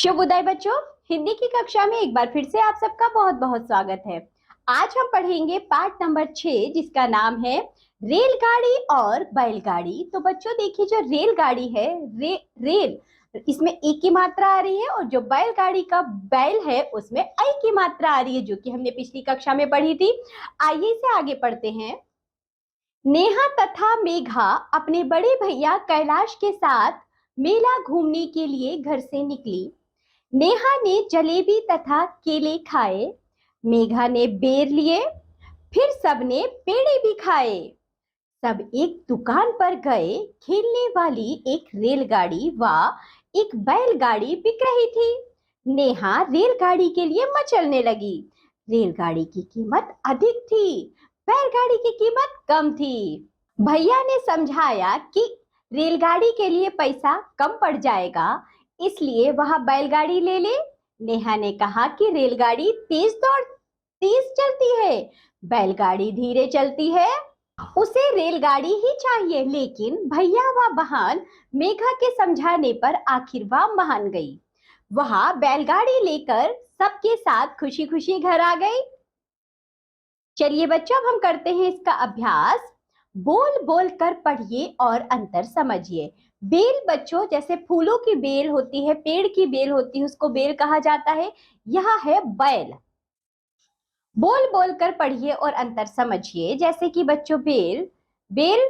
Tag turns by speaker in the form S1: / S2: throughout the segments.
S1: शुभ उदय बच्चों। हिंदी की कक्षा में एक बार फिर से आप सबका बहुत बहुत स्वागत है। आज हम पढ़ेंगे पाठ नंबर 6 जिसका नाम है रेलगाड़ी और बैलगाड़ी। तो बच्चों देखिए, जो रेलगाड़ी है रेल इसमें ए की मात्रा आ रही है और जो बैलगाड़ी का बैल है उसमें आई की मात्रा आ रही है, जो कि हमने पिछली कक्षा में पढ़ी थी। आइए इसे आगे पढ़ते हैं। नेहा तथा मेघा अपने बड़े भैया कैलाश के साथ मेला घूमने के लिए घर से निकली। नेहा ने जलेबी तथा केले खाए, मेघा ने बेर लिए, फिर सबने पेड़े भी खाए। सब एक दुकान पर गए। खेलने वाली एक रेलगाड़ी व एक बैलगाड़ी बिक रही थी। नेहा रेलगाड़ी के लिए मचलने लगी। रेलगाड़ी की कीमत अधिक थी, बैलगाड़ी की कीमत कम थी। भैया ने समझाया कि रेलगाड़ी के लिए पैसा कम पड़ जाएगा, इसलिए वह बैलगाड़ी ले ले। नेहा ने कहा कि रेलगाड़ी तेज चलती है, बैलगाड़ी धीरे चलती है, उसे रेलगाड़ी ही चाहिए। लेकिन भैया व बहन मेघा के समझाने पर आखिर वह मान गई। वह बैलगाड़ी लेकर सबके साथ खुशी खुशी घर आ गई। चलिए बच्चों, अब हम करते हैं इसका अभ्यास। बोल बोल कर पढ़िए और अंतर समझिए। बेल बच्चों, जैसे फूलों की बेल होती है, पेड़ की बेल होती है, उसको बेल कहा जाता है। यह है बैल। बोल बोल कर पढ़िए और अंतर समझिए। जैसे कि बच्चों बेल बेल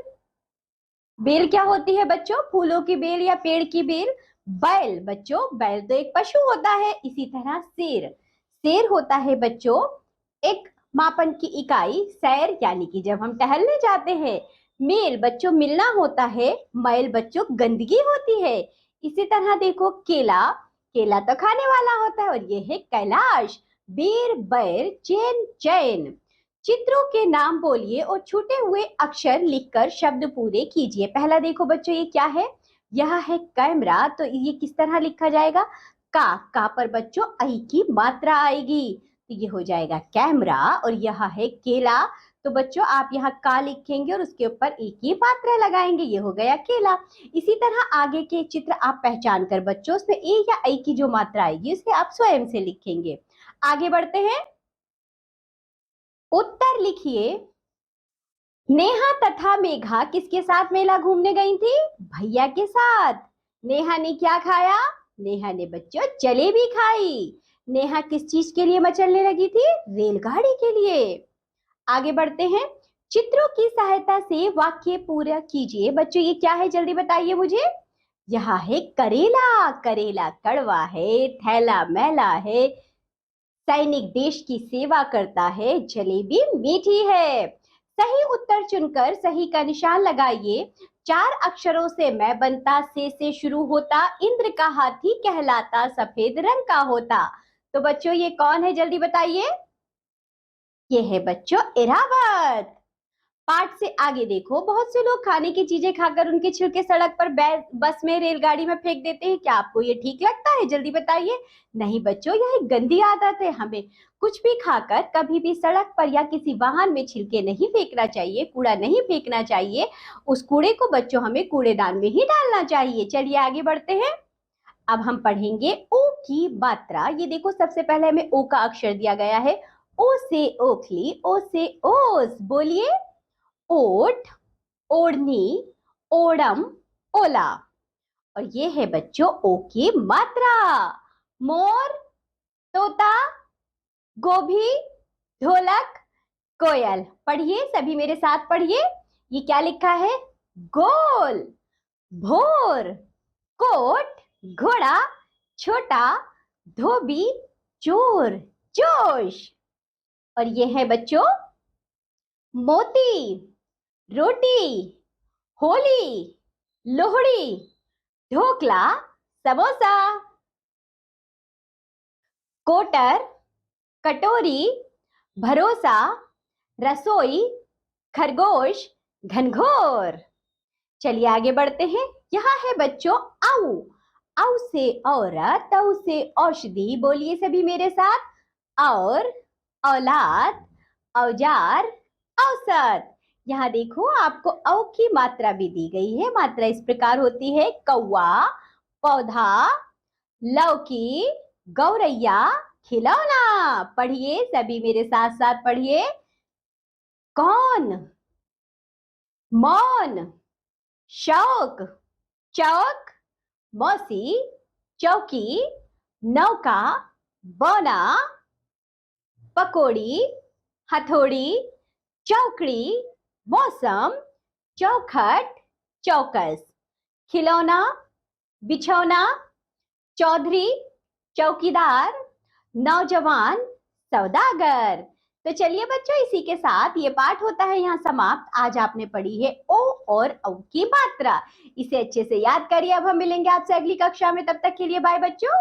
S1: बेल क्या होती है बच्चों? फूलों की बेल या पेड़ की बेल। बैल बच्चों, बैल तो एक पशु होता है। इसी तरह शेर शेर होता है बच्चों एक मापन की इकाई, सैर, यानी कि जब हम टहलने जाते हैं। मेल बच्चों मिलना होता है, मैल बच्चों गंदगी होती है। इसी तरह देखो केला केला तो खाने वाला होता है। और ये है कैलाश, बेर बैर, चैन चैन। चित्रों के नाम बोलिए और छूटे हुए अक्षर लिखकर शब्द पूरे कीजिए। पहला देखो बच्चों, ये क्या है? यह है कैमरा। तो ये किस तरह लिखा जाएगा? का पर बच्चों आई की मात्रा आएगी, तो ये हो जाएगा कैमरा। और यह है केला, तो बच्चों आप यहाँ का लिखेंगे और उसके ऊपर ए की मात्रा लगाएंगे, ये हो गया केला। इसी तरह आगे के चित्र आप पहचान कर बच्चों उसमें ए या आई की जो मात्रा आएगी उसे आप स्वयं से लिखेंगे। आगे बढ़ते हैं। उत्तर लिखिए। नेहा तथा मेघा किसके साथ मेला घूमने गई थी? भैया के साथ। नेहा ने क्या खाया? नेहा ने बच्चों जलेबी खाई। नेहा किस चीज के लिए मचलने लगी थी? रेलगाड़ी के लिए। आगे बढ़ते हैं। चित्रों की सहायता से वाक्य पूरा कीजिए। बच्चों ये क्या है, जल्दी बताइए मुझे। यहाँ है करेला। करेला कड़वा है, थैला मैला है, सैनिक देश की सेवा करता है, जलेबी मीठी है। सही उत्तर चुनकर सही का निशान लगाइए। 4 अक्षरों से मैं बनता, से शुरू होता, इंद्र का हाथी कहलाता, सफेद रंग का होता। तो बच्चों ये कौन है, जल्दी बताइए। ये है बच्चों इरावत। पाठ से आगे देखो, बहुत से लोग खाने की चीजें खाकर उनके छिलके सड़क पर बस में, रेलगाड़ी में फेंक देते हैं। क्या आपको ये ठीक लगता है? जल्दी बताइए। नहीं बच्चों, यह एक गंदी आदत है। हमें कुछ भी खाकर कभी भी सड़क पर या किसी वाहन में छिलके नहीं फेंकना चाहिए, कूड़ा नहीं फेंकना चाहिए। उस कूड़े को बच्चों हमें कूड़ेदान में ही डालना चाहिए। चलिए आगे बढ़ते हैं। अब हम पढ़ेंगे ओ की मात्रा। ये देखो, सबसे पहले हमें ओ का अक्षर दिया गया है। ओ से ओखली, ओ से ओस। बोलिए। ओट, ओढ़नी, ओड़म, ओला। और ये है बच्चों ओ की मात्रा। मोर, तोता, गोभी, ढोलक, कोयल। पढ़िए, सभी मेरे साथ पढ़िए। ये क्या लिखा है? गोल, भोर, कोट, घोड़ा, छोटा, धोबी, चोर, जोश। और ये है बच्चों मोती, रोटी, होली, लोहड़ी, ढोकला, समोसा। कोटर, कटोरी, भरोसा, रसोई, खरगोश, घनघोर। चलिए आगे बढ़ते हैं। यहाँ है बच्चों औ। औ से औरत, औ से औषधि। बोलिए सभी मेरे साथ। और, औलाद, औजार, औसत। यहाँ देखो, आपको औ की मात्रा भी दी गई है। मात्रा इस प्रकार होती है: कौवा, पौधा, लौकी, गौरैया, खिलौना। पढ़िए सभी मेरे साथ साथ पढ़िए। कौन, मौन, शौक, चौक, मौसी, चौकी, नौका, बौना, पकोड़ी, हथौड़ी, चौकड़ी, मौसम, चौखट, चौकस। खिलौना, बिछौना, चौधरी, चौकीदार, नौजवान, सौदागर। तो चलिए बच्चों, इसी के साथ ये पाठ होता है यहाँ समाप्त। आज आपने पढ़ी है ओ और औ की मात्रा। इसे अच्छे से याद करिए। अब हम मिलेंगे आपसे अगली कक्षा में, तब तक के लिए बाय बच्चों।